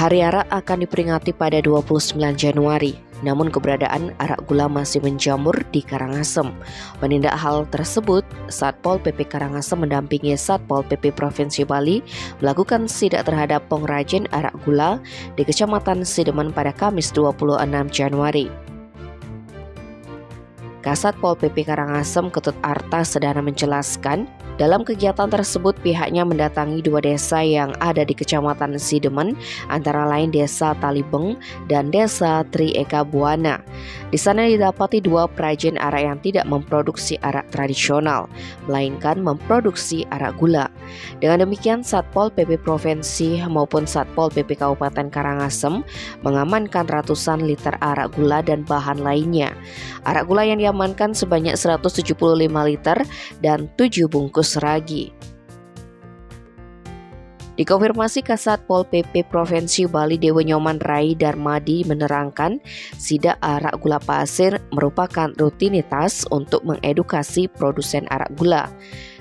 Hari Arak akan diperingati pada 29 Januari, namun keberadaan arak gula masih menjamur di Karangasem. Menindak hal tersebut, Satpol PP Karangasem mendampingi Satpol PP Provinsi Bali melakukan sidak terhadap pengrajin arak gula di Kecamatan Sidemen pada Kamis 26 Januari. Kasatpol PP Karangasem Ketut Arta Sedana menjelaskan, dalam kegiatan tersebut pihaknya mendatangi 2 desa yang ada di Kecamatan Sidemen, antara lain Desa Talibeng dan Desa Tri Eka Buana. Di sana didapati 2 perajin arak yang tidak memproduksi arak tradisional, melainkan memproduksi arak gula. Dengan demikian, Satpol PP Provinsi maupun Satpol PP Kabupaten Karangasem mengamankan ratusan liter arak gula dan bahan lainnya. Arak gula yang diamankan sebanyak 175 liter dan 7 bungkus ragi. Dikonfirmasi Kasatpol PP Provinsi Bali Dewa Nyoman Rai Darmadi menerangkan, sidak arak gula pasir merupakan rutinitas untuk mengedukasi produsen arak gula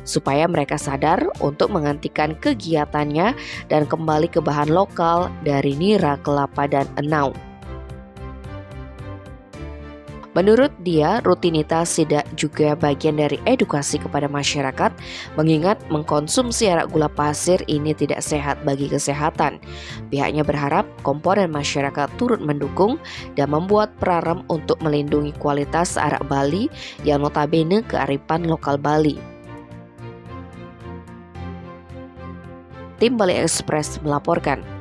supaya mereka sadar untuk menghentikan kegiatannya dan kembali ke bahan lokal dari nira, kelapa, dan enau. Menurut dia, rutinitas sidak juga bagian dari edukasi kepada masyarakat, mengingat mengkonsumsi arak gula pasir ini tidak sehat bagi kesehatan. Pihaknya berharap komponen masyarakat turut mendukung dan membuat peraram untuk melindungi kualitas arak Bali yang notabene kearifan lokal Bali. Tim Bali Express melaporkan.